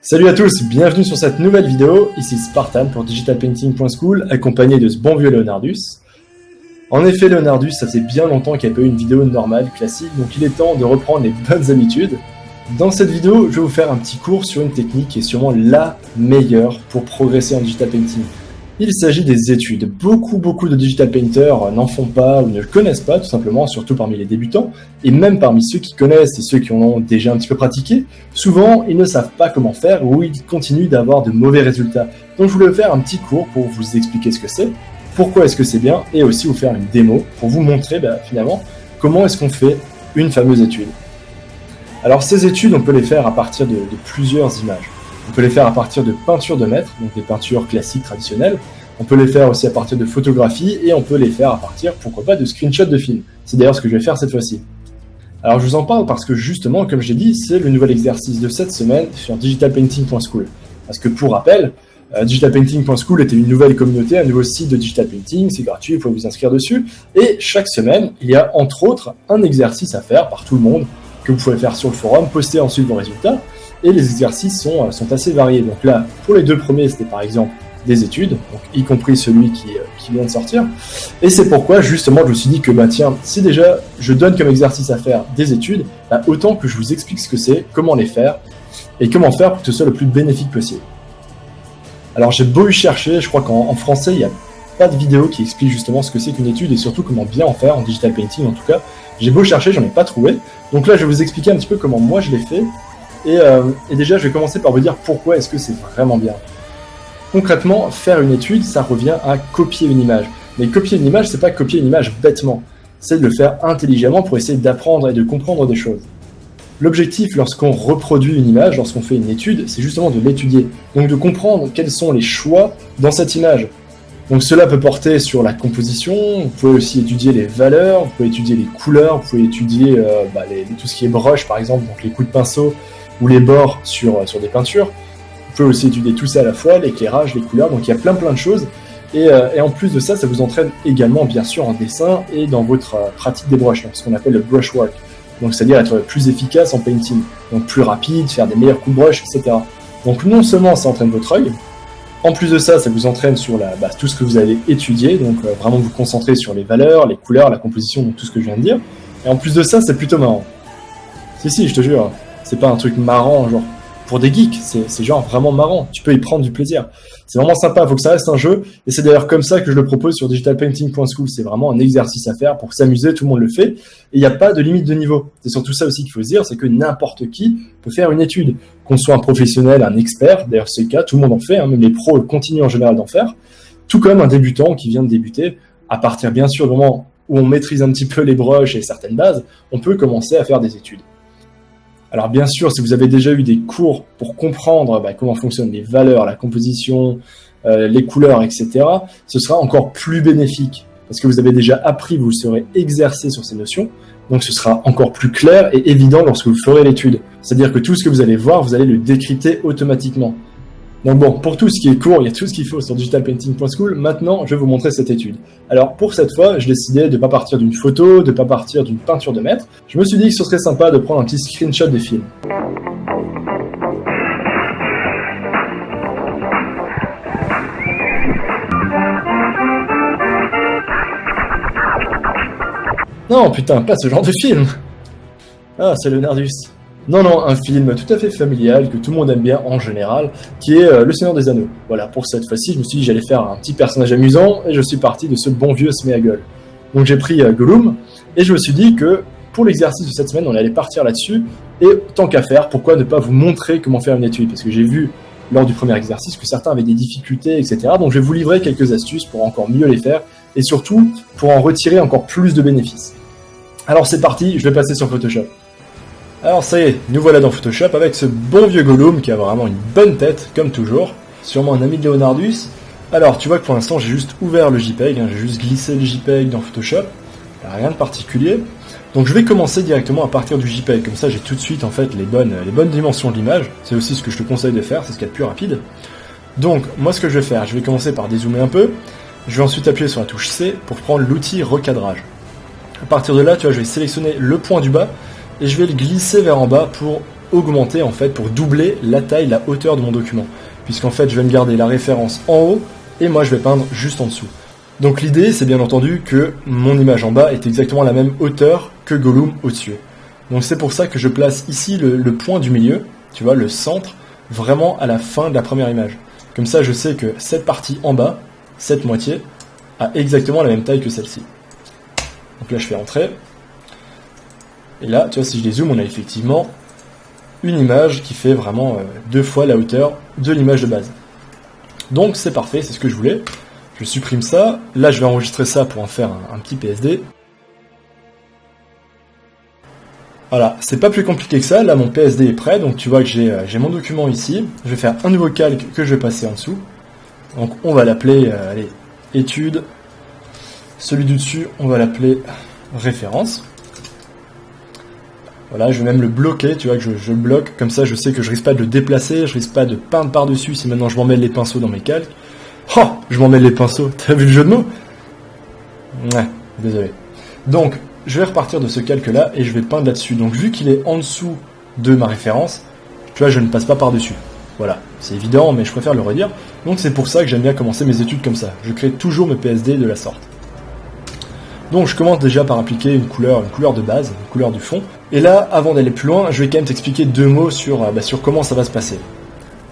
Salut à tous, bienvenue sur cette nouvelle vidéo, ici Spartan pour digitalpainting.school, accompagné de ce bon vieux Leonardus. En effet, Leonardus, ça faisait bien longtemps qu'il n'y a pas eu une vidéo normale, classique, donc il est temps de reprendre les bonnes habitudes. Dans cette vidéo, je vais vous faire un petit cours sur une technique qui est sûrement la meilleure pour progresser en digital painting. Il s'agit des études. Beaucoup de digital painters n'en font pas ou ne le connaissent pas, tout simplement, surtout parmi les débutants, et même parmi ceux qui connaissent et ceux qui en ont déjà un petit peu pratiqué. Souvent, ils ne savent pas comment faire ou ils continuent d'avoir de mauvais résultats. Donc je voulais faire un petit cours pour vous expliquer ce que c'est, pourquoi est-ce que c'est bien, et aussi vous faire une démo pour vous montrer finalement comment est-ce qu'on fait une fameuse étude. Alors ces études, on peut les faire à partir de plusieurs images. On peut les faire à partir de peintures de maître, donc des peintures classiques traditionnelles. On peut les faire aussi à partir de photographies et on peut les faire à partir, pourquoi pas, de screenshots de films. C'est d'ailleurs ce que je vais faire cette fois-ci. Alors je vous en parle parce que justement, comme je l'ai dit, c'est le nouvel exercice de cette semaine sur digitalpainting.school. Parce que pour rappel, digitalpainting.school était une nouvelle communauté, un nouveau site de digital painting, c'est gratuit, vous pouvez vous inscrire dessus. Et chaque semaine, il y a entre autres un exercice à faire par tout le monde que vous pouvez faire sur le forum, poster ensuite vos résultats. Et les exercices sont assez variés. Donc là, pour les deux premiers, c'était par exemple des études, donc y compris celui qui vient de sortir. Et c'est pourquoi, justement, je me suis dit que, tiens, si déjà je donne comme exercice à faire des études, autant que je vous explique ce que c'est, comment les faire, et comment faire pour que ce soit le plus bénéfique possible. Alors j'ai beau y chercher, je crois qu'en français, il n'y a pas de vidéo qui explique justement ce que c'est qu'une étude, et surtout comment bien en faire, en digital painting en tout cas. J'ai beau chercher, j'en ai pas trouvé. Donc là, je vais vous expliquer un petit peu comment moi je l'ai fait. Et déjà, je vais commencer par vous dire pourquoi est-ce que c'est vraiment bien. Concrètement, faire une étude, ça revient à copier une image. Mais copier une image, c'est pas copier une image bêtement. C'est de le faire intelligemment pour essayer d'apprendre et de comprendre des choses. L'objectif, lorsqu'on reproduit une image, lorsqu'on fait une étude, c'est justement de l'étudier. Donc de comprendre quels sont les choix dans cette image. Donc cela peut porter sur la composition, vous pouvez aussi étudier les valeurs, vous pouvez étudier les couleurs, vous pouvez étudier tout ce qui est brush par exemple, donc les coups de pinceau, ou les bords sur des peintures. Vous pouvez aussi étudier tout ça à la fois, l'éclairage, les couleurs, donc il y a plein de choses. Et en plus de ça, ça vous entraîne également bien sûr en dessin et dans votre pratique des brushes, donc ce qu'on appelle le brushwork. Donc c'est-à-dire être plus efficace en painting, donc plus rapide, faire des meilleurs coups de brush, etc. Donc non seulement ça entraîne votre œil, en plus de ça, ça vous entraîne sur tout ce que vous allez étudier, donc vraiment vous concentrer sur les valeurs, les couleurs, la composition, donc tout ce que je viens de dire. Et en plus de ça, c'est plutôt marrant. Si, je te jure. C'est pas un truc marrant, genre, pour des geeks, c'est genre vraiment marrant, tu peux y prendre du plaisir. C'est vraiment sympa, faut que ça reste un jeu, et c'est d'ailleurs comme ça que je le propose sur digitalpainting.school, c'est vraiment un exercice à faire pour s'amuser, tout le monde le fait, et il n'y a pas de limite de niveau. C'est surtout ça aussi qu'il faut se dire, c'est que n'importe qui peut faire une étude, qu'on soit un professionnel, un expert, d'ailleurs c'est le cas, tout le monde en fait, même les pros continuent en général d'en faire, tout comme un débutant qui vient de débuter, à partir bien sûr du moment où on maîtrise un petit peu les brushes et certaines bases, on peut commencer à faire des études. Alors bien sûr, si vous avez déjà eu des cours pour comprendre comment fonctionnent les valeurs, la composition, les couleurs, etc., ce sera encore plus bénéfique parce que vous avez déjà appris, vous serez exercé sur ces notions, donc ce sera encore plus clair et évident lorsque vous ferez l'étude. C'est-à-dire que tout ce que vous allez voir, vous allez le décrypter automatiquement. Donc bon, pour tout ce qui est cours, il y a tout ce qu'il faut sur digitalpainting.school. Maintenant, je vais vous montrer cette étude. Alors pour cette fois, je décidais de ne pas partir d'une photo, de ne pas partir d'une peinture de maître. Je me suis dit que ce serait sympa de prendre un petit screenshot des films. Non, putain, pas ce genre de film. Ah, c'est Leonardus. Non, un film tout à fait familial, que tout le monde aime bien en général, qui est Le Seigneur des Anneaux. Voilà, pour cette fois-ci, je me suis dit que j'allais faire un petit personnage amusant, et je suis parti de ce bon vieux Sméagol. Donc j'ai pris Gollum, et je me suis dit que pour l'exercice de cette semaine, on allait partir là-dessus, et tant qu'à faire, pourquoi ne pas vous montrer comment faire une étude? Parce que j'ai vu lors du premier exercice que certains avaient des difficultés, etc. Donc je vais vous livrer quelques astuces pour encore mieux les faire, et surtout pour en retirer encore plus de bénéfices. Alors c'est parti, je vais passer sur Photoshop. Alors ça y est, nous voilà dans Photoshop avec ce bon vieux Gollum qui a vraiment une bonne tête, comme toujours. Sûrement un ami de Leonardus. Alors tu vois que pour l'instant j'ai juste ouvert le JPEG, j'ai juste glissé le JPEG dans Photoshop. Il n'y a rien de particulier. Donc je vais commencer directement à partir du JPEG, comme ça j'ai tout de suite en fait les bonnes dimensions de l'image. C'est aussi ce que je te conseille de faire, c'est ce qu'il y a de plus rapide. Donc moi ce que je vais faire, je vais commencer par dézoomer un peu. Je vais ensuite appuyer sur la touche C pour prendre l'outil recadrage. À partir de là, tu vois, je vais sélectionner le point du bas et je vais le glisser vers en bas pour augmenter en fait pour doubler la taille, la hauteur de mon document. Puisqu'en fait je vais me garder la référence en haut et moi je vais peindre juste en dessous. Donc l'idée c'est bien entendu que mon image en bas est exactement la même hauteur que Gollum au-dessus. Donc c'est pour ça que je place ici le point du milieu, tu vois, le centre, vraiment à la fin de la première image. Comme ça je sais que cette partie en bas, cette moitié, a exactement la même taille que celle-ci. Donc là je fais entrer. Et là, tu vois, si je les zoome, on a effectivement une image qui fait vraiment 2 fois la hauteur de l'image de base. Donc c'est parfait, c'est ce que je voulais. Je supprime ça. Là, je vais enregistrer ça pour en faire un petit PSD. Voilà, c'est pas plus compliqué que ça. Là, mon PSD est prêt. Donc tu vois que j'ai mon document ici. Je vais faire un nouveau calque que je vais passer en dessous. Donc on va l'appeler études. Celui du dessus, on va l'appeler référence. Voilà, je vais même le bloquer, tu vois, que je le bloque, comme ça je sais que je risque pas de le déplacer, je risque pas de peindre par-dessus si maintenant je m'emmêle les pinceaux dans mes calques. Oh, je m'emmêle les pinceaux, t'as vu le jeu de mots? Ouais, désolé. Donc, je vais repartir de ce calque-là et je vais peindre là-dessus. Donc, vu qu'il est en dessous de ma référence, tu vois, je ne passe pas par-dessus. Voilà, c'est évident, mais je préfère le redire. Donc, c'est pour ça que j'aime bien commencer mes études comme ça. Je crée toujours mes PSD de la sorte. Donc je commence déjà par appliquer une couleur de base, une couleur du fond. Et là, avant d'aller plus loin, je vais quand même t'expliquer 2 mots sur comment ça va se passer.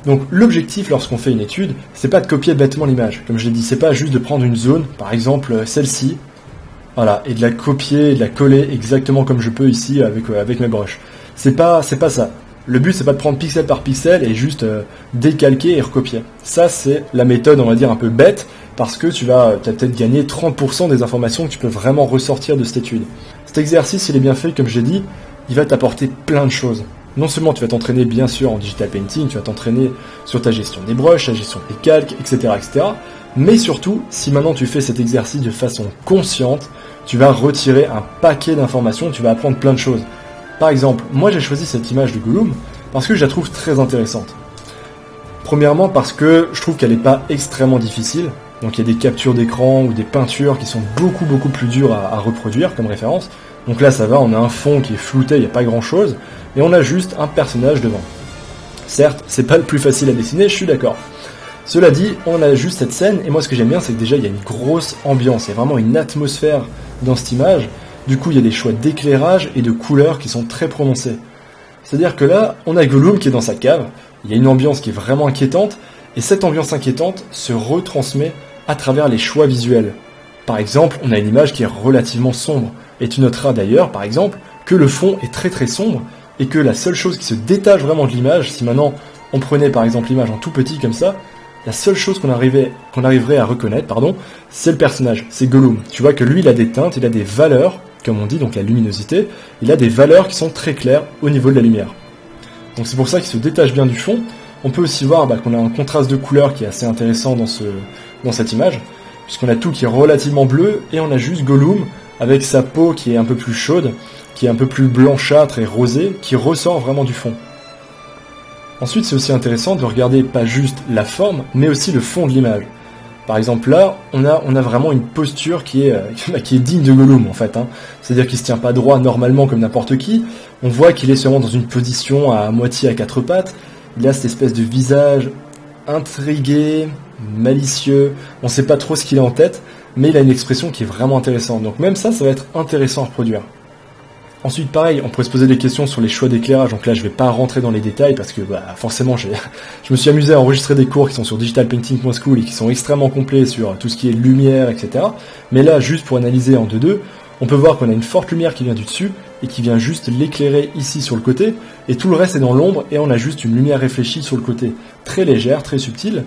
Donc l'objectif lorsqu'on fait une étude, c'est pas de copier bêtement l'image. Comme je l'ai dit, c'est pas juste de prendre une zone, par exemple celle-ci, voilà, et de la copier, et de la coller exactement comme je peux ici avec mes brushes. C'est pas ça. Le but c'est pas de prendre pixel par pixel et juste décalquer et recopier. Ça c'est la méthode, on va dire, un peu bête, parce que tu vas peut-être gagner 30% des informations que tu peux vraiment ressortir de cette étude. Cet exercice, il est bien fait, comme je l'ai dit, il va t'apporter plein de choses. Non seulement tu vas t'entraîner bien sûr en digital painting, tu vas t'entraîner sur ta gestion des brushes, ta gestion des calques, etc., mais surtout, si maintenant tu fais cet exercice de façon consciente, tu vas retirer un paquet d'informations, tu vas apprendre plein de choses. Par exemple, moi j'ai choisi cette image de Gollum parce que je la trouve très intéressante. Premièrement parce que je trouve qu'elle n'est pas extrêmement difficile. Donc il y a des captures d'écran ou des peintures qui sont beaucoup plus dures à reproduire comme référence. Donc là ça va, on a un fond qui est flouté, il n'y a pas grand chose, et on a juste un personnage devant. Certes, c'est pas le plus facile à dessiner, je suis d'accord. Cela dit, on a juste cette scène, et moi ce que j'aime bien c'est que déjà il y a une grosse ambiance, il y a vraiment une atmosphère dans cette image. Du coup il y a des choix d'éclairage et de couleurs qui sont très prononcés. C'est-à-dire que là, on a Gollum qui est dans sa cave, il y a une ambiance qui est vraiment inquiétante, et cette ambiance inquiétante se retransmet à travers les choix visuels. Par exemple, on a une image qui est relativement sombre, et tu noteras d'ailleurs, par exemple, que le fond est très sombre, et que la seule chose qui se détache vraiment de l'image, si maintenant on prenait par exemple l'image en tout petit comme ça, la seule chose qu'on arriverait à reconnaître, c'est le personnage, c'est Gollum. Tu vois que lui, il a des teintes, il a des valeurs, comme on dit, donc la luminosité, il a des valeurs qui sont très claires au niveau de la lumière. Donc c'est pour ça qu'il se détache bien du fond. On peut aussi voir qu'on a un contraste de couleurs qui est assez intéressant dans cette image, puisqu'on a tout qui est relativement bleu, et on a juste Gollum avec sa peau qui est un peu plus chaude, qui est un peu plus blanchâtre et rosée, qui ressort vraiment du fond. Ensuite, c'est aussi intéressant de regarder pas juste la forme, mais aussi le fond de l'image. Par exemple là, on a vraiment une posture qui est digne de Gollum en fait. C'est-à-dire qu'il se tient pas droit normalement comme n'importe qui. On voit qu'il est sûrement dans une position à moitié à 4 pattes. Il a cette espèce de visage intrigué, malicieux. On sait pas trop ce qu'il a en tête, mais il a une expression qui est vraiment intéressante. Donc même ça va être intéressant à reproduire. Ensuite, pareil, on pourrait se poser des questions sur les choix d'éclairage, donc là je vais pas rentrer dans les détails parce que forcément je me suis amusé à enregistrer des cours qui sont sur digitalpainting.school et qui sont extrêmement complets sur tout ce qui est lumière, etc. Mais là, juste pour analyser en 2-2, on peut voir qu'on a une forte lumière qui vient du dessus et qui vient juste l'éclairer ici sur le côté, et tout le reste est dans l'ombre et on a juste une lumière réfléchie sur le côté, très légère, très subtile,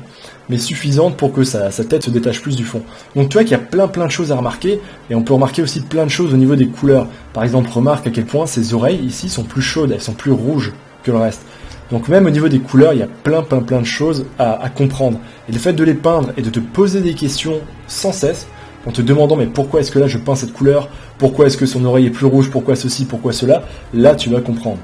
mais suffisante pour que sa tête se détache plus du fond. Donc tu vois qu'il y a plein de choses à remarquer, et on peut remarquer aussi plein de choses au niveau des couleurs. Par exemple, remarque à quel point ses oreilles ici sont plus chaudes, elles sont plus rouges que le reste. Donc même au niveau des couleurs, il y a plein de choses à comprendre. Et le fait de les peindre et de te poser des questions sans cesse, en te demandant mais pourquoi est-ce que là je peins cette couleur, pourquoi est-ce que son oreille est plus rouge, pourquoi ceci, pourquoi cela, là tu vas comprendre.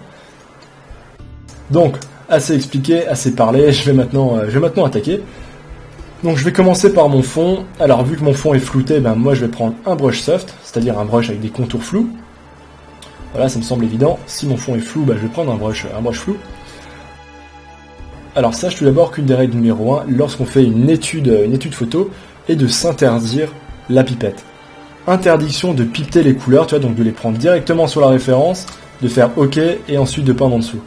Donc, assez expliqué, assez parlé, je vais maintenant attaquer. Donc je vais commencer par mon fond. Alors vu que mon fond est flouté, moi je vais prendre un brush soft, c'est-à-dire un brush avec des contours flous. Voilà, ça me semble évident. Si mon fond est flou, bah, je vais prendre un brush flou. Alors sache tout d'abord qu'une des règles numéro 1, lorsqu'on fait une étude photo, est de s'interdire la pipette. Interdiction de pipeter les couleurs, tu vois, donc de les prendre directement sur la référence, de faire OK et ensuite de peindre en dessous.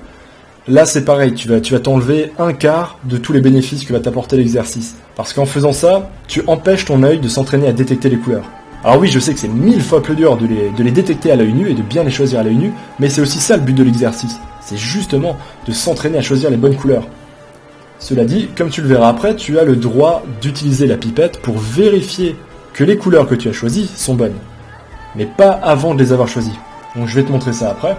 Là c'est pareil, tu vas t'enlever un quart de tous les bénéfices que va t'apporter l'exercice. Parce qu'en faisant ça, tu empêches ton œil de s'entraîner à détecter les couleurs. Alors oui, je sais que c'est 1000 fois plus dur de les détecter à l'œil nu et de bien les choisir à l'œil nu, mais c'est aussi ça le but de l'exercice. C'est justement de s'entraîner à choisir les bonnes couleurs. Cela dit, comme tu le verras après, tu as le droit d'utiliser la pipette pour vérifier que les couleurs que tu as choisies sont bonnes. Mais pas avant de les avoir choisies. Donc je vais te montrer ça après.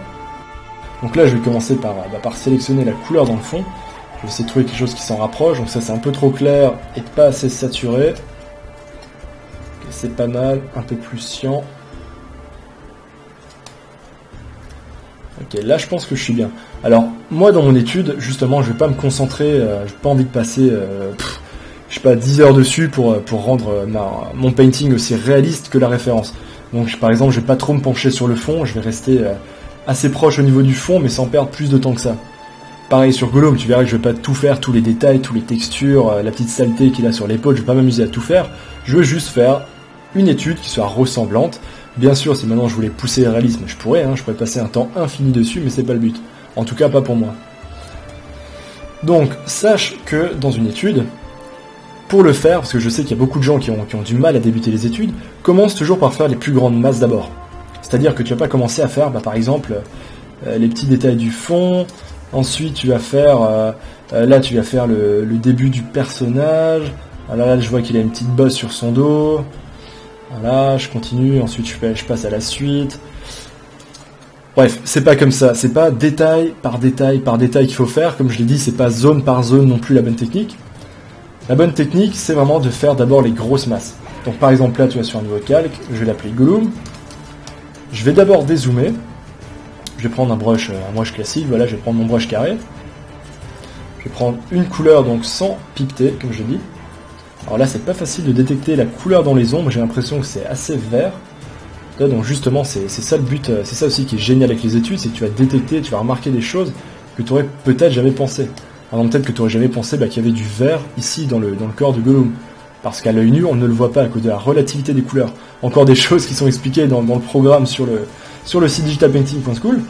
Donc là je vais commencer par sélectionner la couleur dans le fond. Je vais essayer de trouver quelque chose qui s'en rapproche. Donc ça c'est un peu trop clair et pas assez saturé. Okay, c'est pas mal, un peu plus cyan. Ok, là je pense que je suis bien. Alors moi dans mon étude, justement, je vais pas me concentrer, j'ai pas envie de passer je sais pas 10 heures dessus pour rendre mon painting aussi réaliste que la référence. Donc par exemple, je vais pas trop me pencher sur le fond, je vais rester assez proche au niveau du fond mais sans perdre plus de temps que ça. Pareil sur Gollum, tu verras que je vais pas tout faire, tous les détails, toutes les textures, la petite saleté qu'il a sur l'épaule, je vais pas m'amuser à tout faire. Je veux juste faire une étude qui soit ressemblante. Bien sûr, si maintenant je voulais pousser le réalisme, je pourrais passer un temps infini dessus, mais c'est pas le but. En tout cas, pas pour moi. Donc, sache que dans une étude, pour le faire, parce que je sais qu'il y a beaucoup de gens qui ont du mal à débuter les études, commence toujours par faire les plus grandes masses d'abord. C'est-à-dire que tu vas pas commencer à faire, par exemple, les petits détails du fond, ensuite tu vas faire, là tu vas faire le début du personnage, alors là je vois qu'il a une petite bosse sur son dos, voilà, je continue, ensuite je passe à la suite. Bref, c'est pas comme ça, c'est pas détail par détail par détail qu'il faut faire, comme je l'ai dit, c'est pas zone par zone non plus la bonne technique. La bonne technique, c'est vraiment de faire d'abord les grosses masses. Donc par exemple là, tu vas sur un nouveau calque, je vais l'appeler Gollum. Je vais d'abord dézoomer. Je vais prendre un brush classique, voilà, je vais prendre mon brush carré. Je vais prendre une couleur donc sans pipeter, comme je l'ai dit. Alors là, c'est pas facile de détecter la couleur dans les ombres, j'ai l'impression que c'est assez vert. Là, donc justement, c'est ça le but, c'est ça aussi qui est génial avec les études, c'est que tu vas détecter, tu vas remarquer des choses que tu aurais peut-être jamais pensé. Par exemple, peut-être que tu aurais jamais pensé qu'il y avait du vert ici dans le corps de Gollum. Parce qu'à l'œil nu, on ne le voit pas à cause de la relativité des couleurs. Encore des choses qui sont expliquées dans le programme sur le site digitalpainting.school.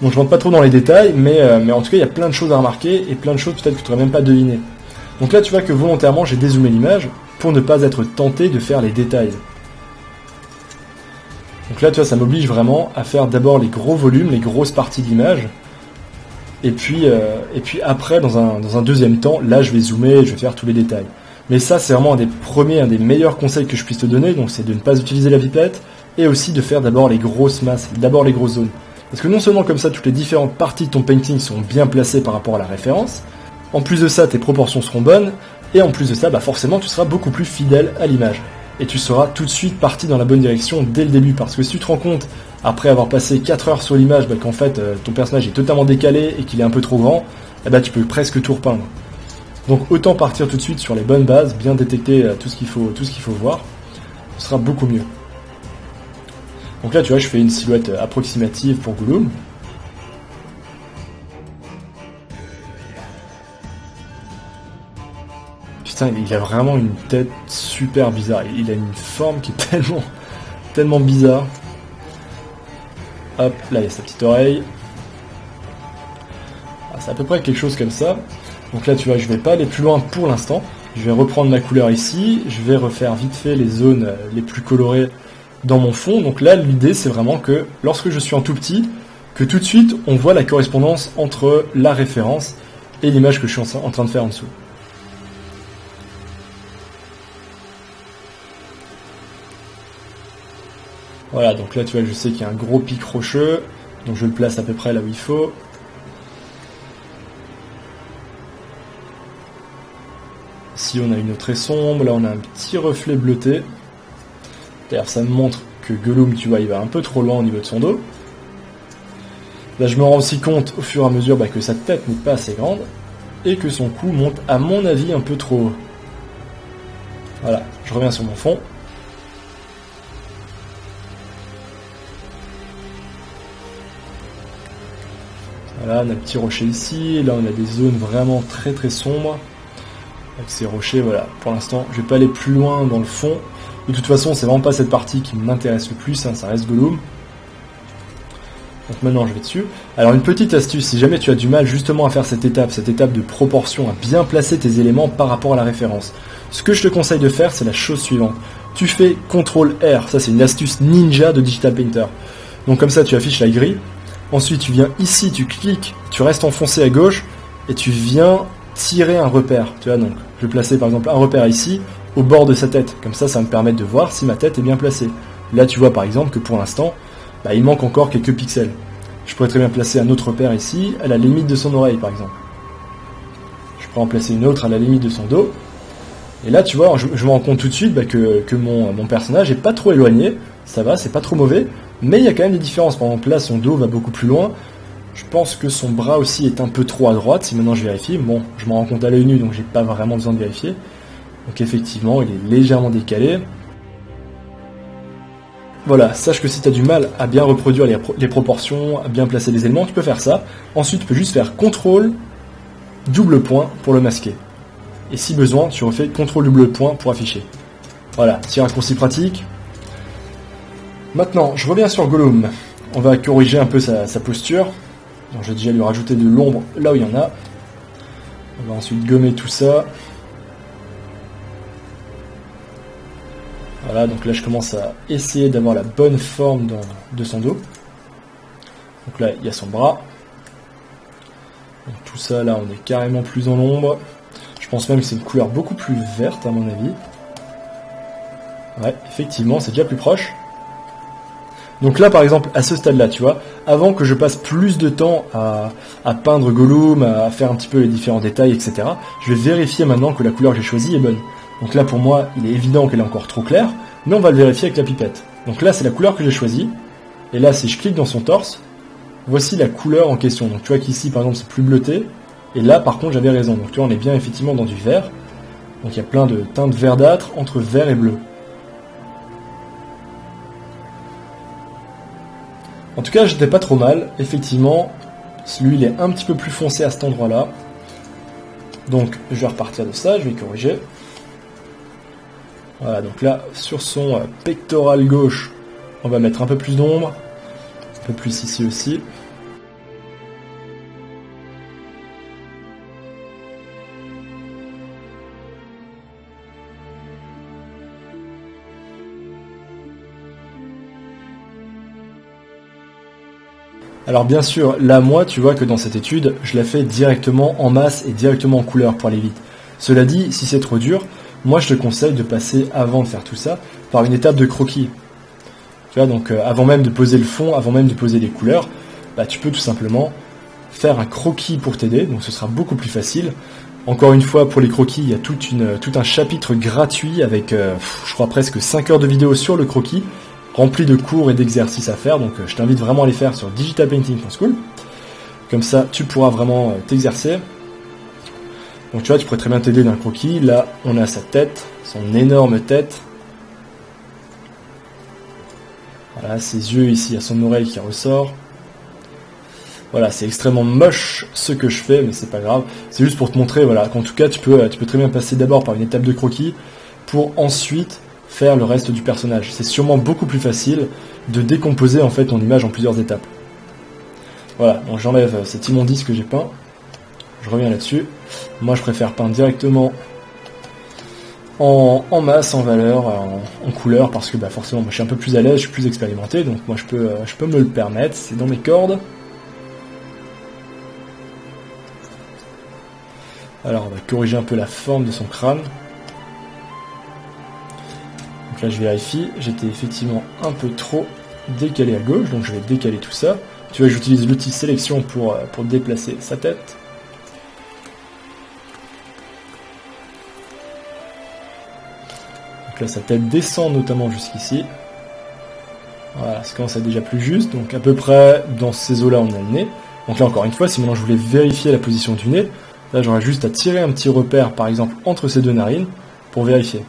Donc je rentre pas trop dans les détails, mais en tout cas, il y a plein de choses à remarquer et plein de choses peut-être que tu n'aurais même pas deviné. Donc là, tu vois que volontairement, j'ai dézoomé l'image pour ne pas être tenté de faire les détails. Donc là, tu vois, ça m'oblige vraiment à faire d'abord les gros volumes, les grosses parties de l'image. Et puis après, dans un deuxième temps, là, je vais zoomer, je vais faire tous les détails. Mais ça, c'est vraiment un des meilleurs conseils que je puisse te donner, donc c'est de ne pas utiliser la pipette, et aussi de faire d'abord les grosses masses, d'abord les grosses zones. Parce que non seulement comme ça, toutes les différentes parties de ton painting sont bien placées par rapport à la référence, en plus de ça, tes proportions seront bonnes, et en plus de ça, forcément, tu seras beaucoup plus fidèle à l'image. Et tu seras tout de suite parti dans la bonne direction dès le début, parce que si tu te rends compte, après avoir passé 4 heures sur l'image, qu'en fait, ton personnage est totalement décalé et qu'il est un peu trop grand, tu peux presque tout repeindre. Donc autant partir tout de suite sur les bonnes bases, bien détecter tout ce qu'il faut voir, ce sera beaucoup mieux. Donc là, tu vois, je fais une silhouette approximative pour Gollum. Putain, il a vraiment une tête super bizarre. Il a une forme qui est tellement bizarre. Hop, là il y a sa petite oreille. C'est à peu près quelque chose comme ça. Donc là, tu vois, je vais pas aller plus loin pour l'instant. Je vais reprendre ma couleur ici. Je vais refaire vite fait les zones les plus colorées dans mon fond. Donc là, l'idée, c'est vraiment que lorsque je suis en tout petit, que tout de suite, on voit la correspondance entre la référence et l'image que je suis en train de faire en dessous. Voilà, donc là, tu vois, je sais qu'il y a un gros pic rocheux. Donc je le place à peu près là où il faut. Ici on a une eau très sombre, là on a un petit reflet bleuté. D'ailleurs ça me montre que Gollum, tu vois, il va un peu trop loin au niveau de son dos. Là je me rends aussi compte au fur et à mesure que sa tête n'est pas assez grande et que son cou monte à mon avis un peu trop haut. Voilà, je reviens sur mon fond. Voilà, on a un petit rocher ici, là on a des zones vraiment très très sombres. Avec ces rochers, voilà, pour l'instant, je vais pas aller plus loin dans le fond. De toute façon, c'est vraiment pas cette partie qui m'intéresse le plus, hein, ça reste Gollum. Donc maintenant, je vais dessus. Alors une petite astuce, si jamais tu as du mal justement à faire cette étape de proportion, à bien placer tes éléments par rapport à la référence, ce que je te conseille de faire, c'est la chose suivante. Tu fais CTRL-R, ça c'est une astuce ninja de Digital Painter. Donc comme ça, tu affiches la grille. Ensuite, tu viens ici, tu cliques, tu restes enfoncé à gauche, et tu viens tirer un repère. Tu vois, donc je vais placer par exemple un repère ici, au bord de sa tête. Comme ça, ça va me permettre de voir si ma tête est bien placée. Là, tu vois par exemple que pour l'instant, il manque encore quelques pixels. Je pourrais très bien placer un autre repère ici, à la limite de son oreille par exemple. Je pourrais en placer une autre à la limite de son dos. Et là, tu vois, je me rends compte tout de suite que mon personnage est pas trop éloigné. Ça va, c'est pas trop mauvais. Mais il y a quand même des différences. Par exemple, là, son dos va beaucoup plus loin. Je pense que son bras aussi est un peu trop à droite, si maintenant je vérifie. Bon, je m'en rends compte à l'œil nu, donc j'ai pas vraiment besoin de vérifier. Donc effectivement, il est légèrement décalé. Voilà, sache que si tu as du mal à bien reproduire les proportions, à bien placer les éléments, tu peux faire ça. Ensuite, tu peux juste faire CTRL, double point pour le masquer. Et si besoin, tu refais CTRL double point pour afficher. Voilà, petit raccourci pratique. Maintenant, je reviens sur Gollum. On va corriger un peu sa posture. Donc, je vais déjà lui rajouter de l'ombre là où il y en a. On va ensuite gommer tout ça. Voilà, donc là je commence à essayer d'avoir la bonne forme de son dos. Donc là, il y a son bras. Donc tout ça, là, on est carrément plus dans l'ombre. Je pense même que c'est une couleur beaucoup plus verte, à mon avis. Ouais, effectivement, c'est déjà plus proche. Donc là, par exemple, à ce stade-là, tu vois, avant que je passe plus de temps à peindre Gollum, à faire un petit peu les différents détails, etc., je vais vérifier maintenant que la couleur que j'ai choisie est bonne. Donc là, pour moi, il est évident qu'elle est encore trop claire, mais on va le vérifier avec la pipette. Donc là, c'est la couleur que j'ai choisie. Et là, si je clique dans son torse, voici la couleur en question. Donc tu vois qu'ici, par exemple, c'est plus bleuté. Et là, par contre, j'avais raison. Donc tu vois, on est bien effectivement dans du vert. Donc il y a plein de teintes verdâtres entre vert et bleu. En tout cas, j'étais pas trop mal. Effectivement, celui il est un petit peu plus foncé à cet endroit-là. Donc je vais repartir de ça, je vais corriger. Voilà, donc là, sur son pectoral gauche, on va mettre un peu plus d'ombre. Un peu plus ici aussi. Alors bien sûr, là moi, tu vois que dans cette étude, je la fais directement en masse et directement en couleur pour aller vite. Cela dit, si c'est trop dur, moi je te conseille de passer, avant de faire tout ça, par une étape de croquis. Tu vois, donc avant même de poser le fond, avant même de poser les couleurs, tu peux tout simplement faire un croquis pour t'aider, donc ce sera beaucoup plus facile. Encore une fois, pour les croquis, il y a tout un chapitre gratuit avec, je crois, presque 5 heures de vidéo sur le croquis, rempli de cours et d'exercices à faire, donc je t'invite vraiment à les faire sur digitalpainting.school. Comme ça, tu pourras vraiment t'exercer. Donc tu vois, tu pourrais très bien t'aider d'un croquis. Là, on a sa tête, son énorme tête. Voilà, ses yeux ici, à son oreille qui ressort. Voilà, c'est extrêmement moche ce que je fais, mais c'est pas grave. C'est juste pour te montrer, voilà, qu'en tout cas, tu peux très bien passer d'abord par une étape de croquis, pour ensuite faire le reste du personnage. C'est sûrement beaucoup plus facile de décomposer en fait ton image en plusieurs étapes. Voilà, donc j'enlève cet immondice que j'ai peint. Je reviens là-dessus. Moi je préfère peindre directement en masse, en valeur, en couleur, parce que forcément moi, je suis un peu plus à l'aise, je suis plus expérimenté, donc moi je peux me le permettre, c'est dans mes cordes. Alors on va corriger un peu la forme de son crâne. Donc là je vérifie, j'étais effectivement un peu trop décalé à gauche, donc je vais décaler tout ça. Tu vois, j'utilise l'outil sélection pour déplacer sa tête. Donc là sa tête descend notamment jusqu'ici. Voilà, ça commence à être déjà plus juste, donc à peu près dans ces eaux-là on a le nez. Donc là encore une fois, si maintenant je voulais vérifier la position du nez, là j'aurais juste à tirer un petit repère par exemple entre ces deux narines pour vérifier.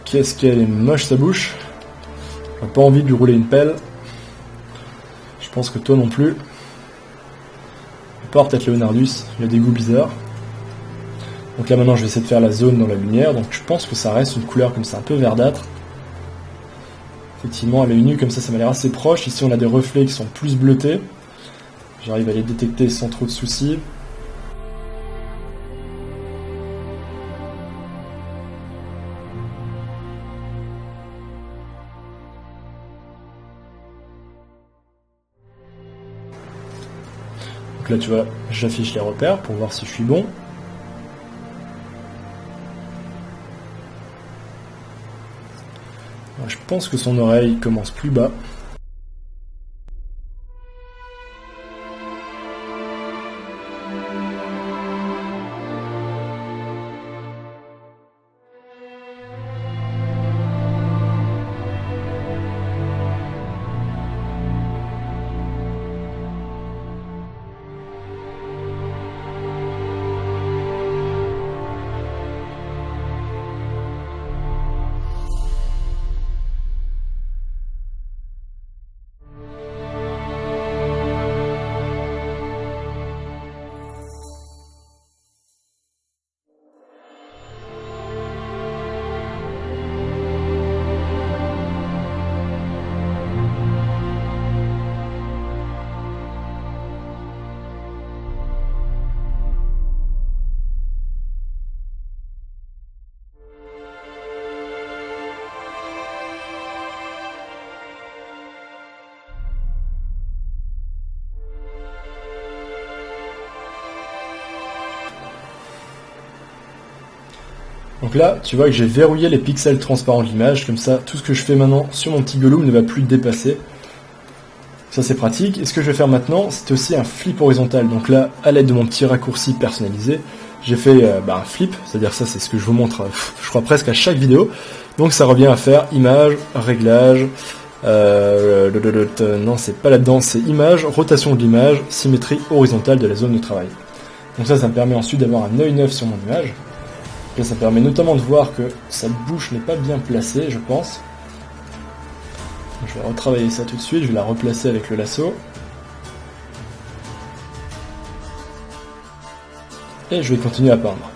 Qu'est-ce qu'elle est moche sa bouche. J'ai pas envie de lui rouler une pelle. Je pense que toi non plus. À part peut-être Leonardus, il a des goûts bizarres. Donc là maintenant je vais essayer de faire la zone dans la lumière, donc je pense que ça reste une couleur comme ça, un peu verdâtre. Effectivement à l'œil nu comme ça m'a l'air assez proche. Ici on a des reflets qui sont plus bleutés. J'arrive à les détecter sans trop de soucis. Donc là tu vois, j'affiche les repères pour voir si je suis bon. Alors, je pense que son oreille commence plus bas. Donc là, tu vois que j'ai verrouillé les pixels transparents de l'image, comme ça, tout ce que je fais maintenant sur mon petit Gollum ne va plus dépasser. Ça c'est pratique. Et ce que je vais faire maintenant, c'est aussi un flip horizontal. Donc là, à l'aide de mon petit raccourci personnalisé, j'ai fait un flip, c'est-à-dire ça c'est ce que je vous montre, je crois presque à chaque vidéo. Donc ça revient à faire image, réglage, non c'est pas là-dedans, c'est image, rotation de l'image, symétrie horizontale de la zone de travail. Donc ça me permet ensuite d'avoir un œil neuf sur mon image. Là, ça permet notamment de voir que sa bouche n'est pas bien placée, je pense. Je vais retravailler ça tout de suite, je vais la replacer avec le lasso. Et je vais continuer à peindre.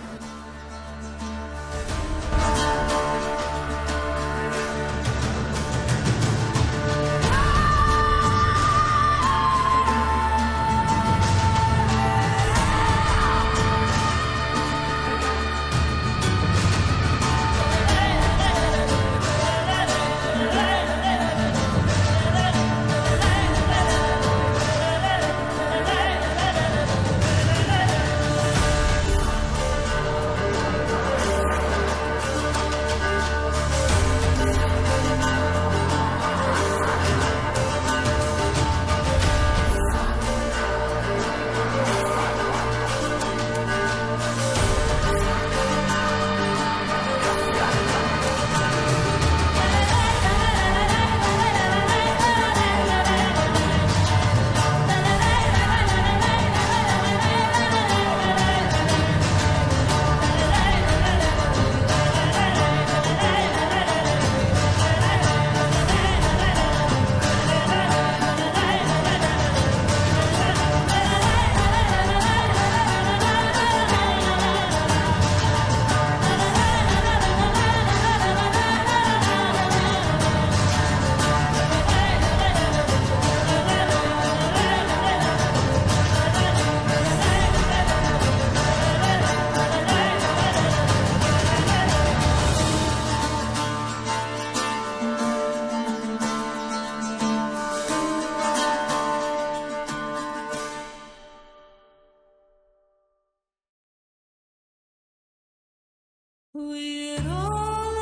We're all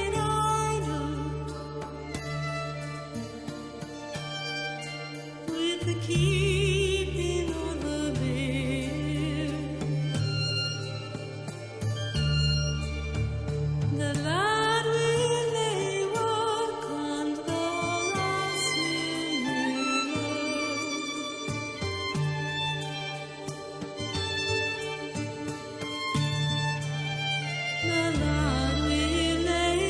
idled with the keeping on the bill. The lad will lay walk on the lass will love. The lad will lay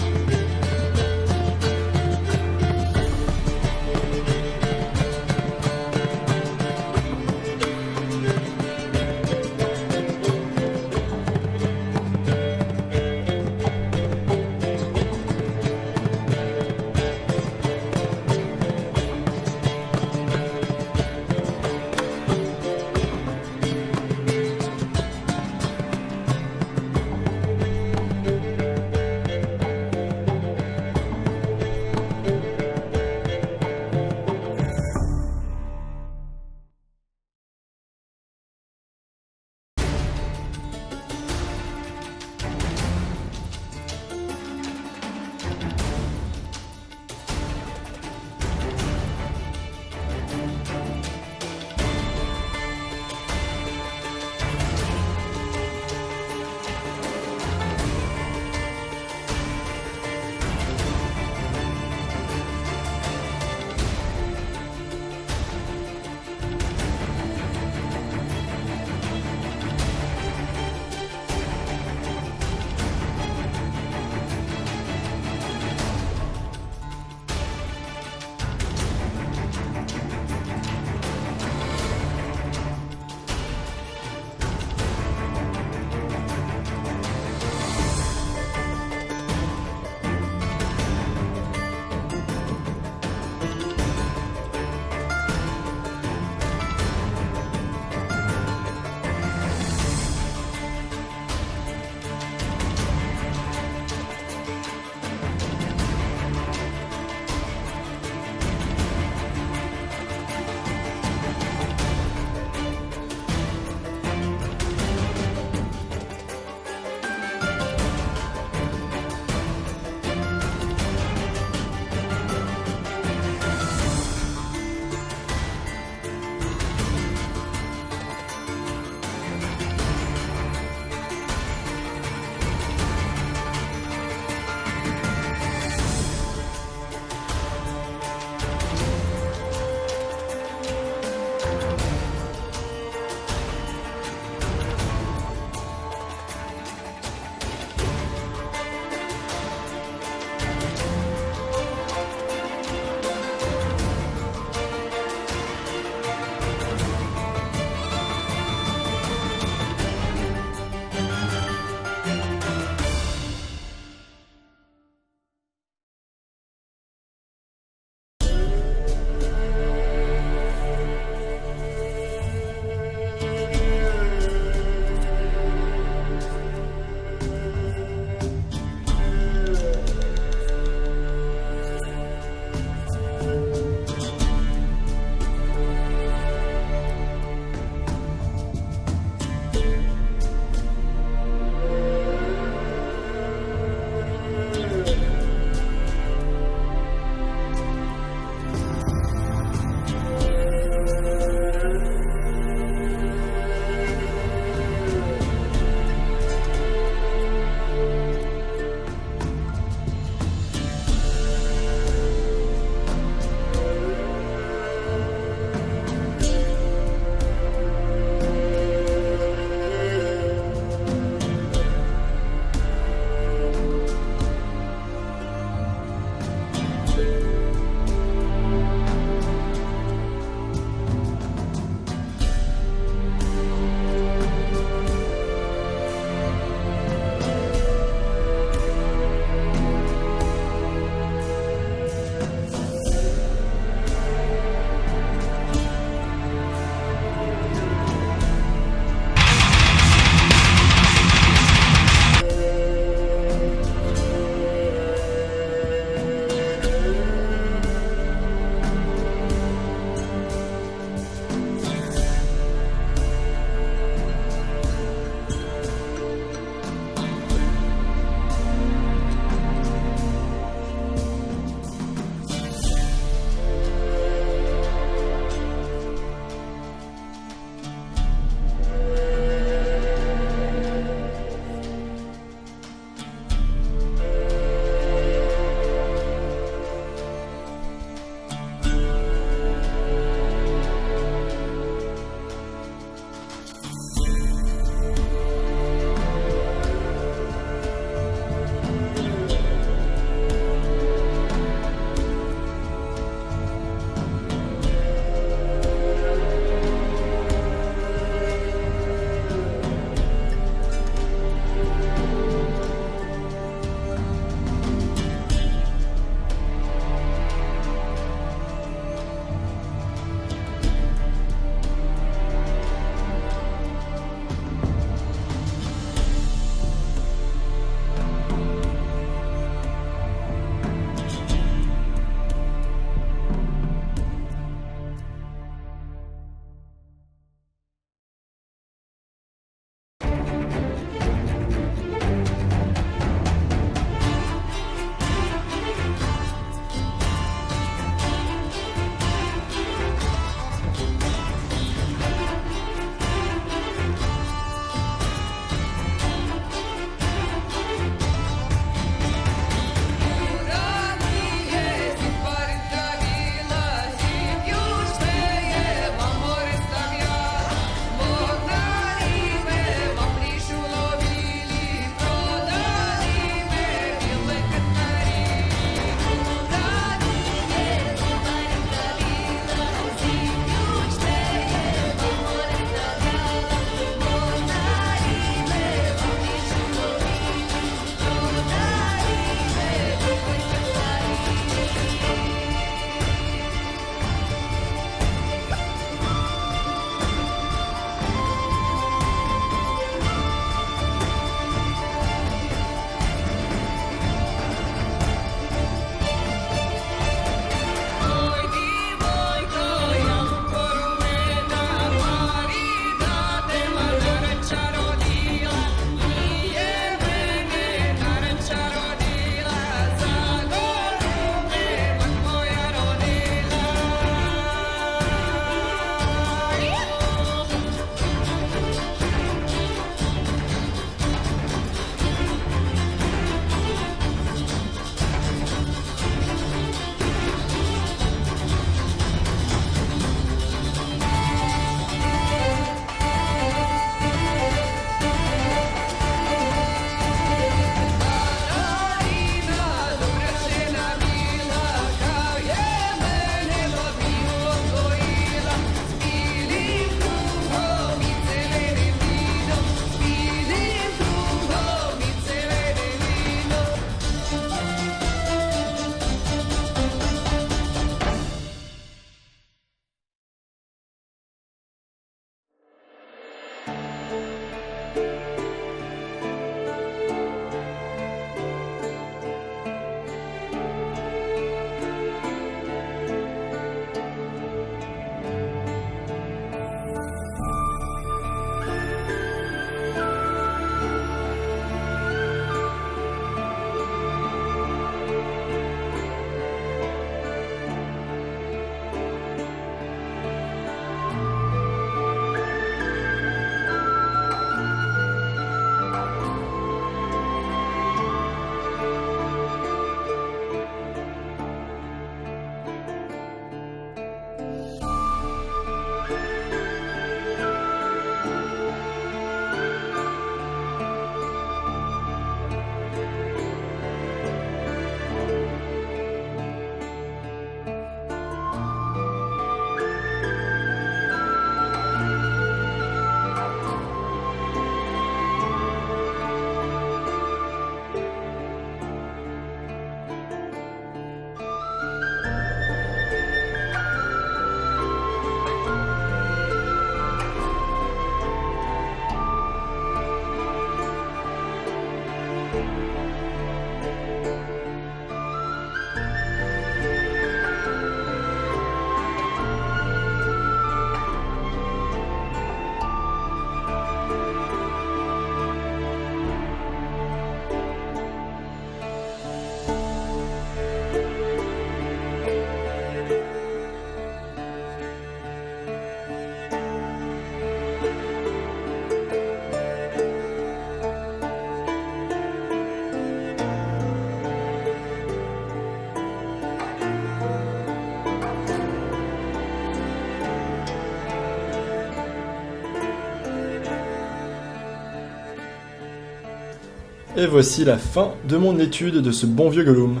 Et voici la fin de mon étude de ce bon vieux Gollum.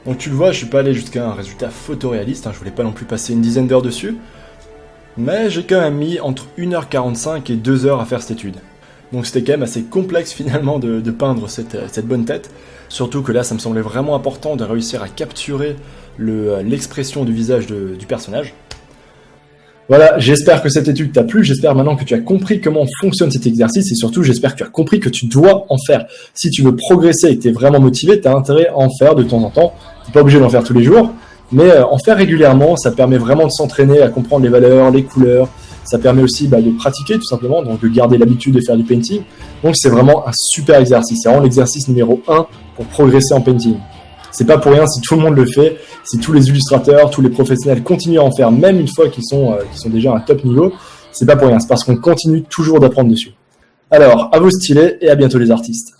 Donc tu le vois, je suis pas allé jusqu'à un résultat photoréaliste, je voulais pas non plus passer une dizaine d'heures dessus, mais j'ai quand même mis entre 1h45 et 2 heures à faire cette étude. Donc c'était quand même assez complexe finalement de peindre cette bonne tête, surtout que là ça me semblait vraiment important de réussir à capturer l'expression du visage du personnage. Voilà, j'espère que cette étude t'a plu, j'espère maintenant que tu as compris comment fonctionne cet exercice et surtout j'espère que tu as compris que tu dois en faire. Si tu veux progresser et que tu es vraiment motivé, tu as intérêt à en faire de temps en temps. Tu n'es pas obligé d'en faire tous les jours, mais en faire régulièrement, ça permet vraiment de s'entraîner à comprendre les valeurs, les couleurs. Ça permet aussi de pratiquer tout simplement, donc de garder l'habitude de faire du painting. Donc c'est vraiment un super exercice, c'est vraiment l'exercice numéro 1 pour progresser en painting. C'est pas pour rien si tout le monde le fait, si tous les illustrateurs, tous les professionnels continuent à en faire, même une fois qu'ils sont déjà à un top niveau, c'est pas pour rien, c'est parce qu'on continue toujours d'apprendre dessus. Alors, à vos stylés et à bientôt les artistes.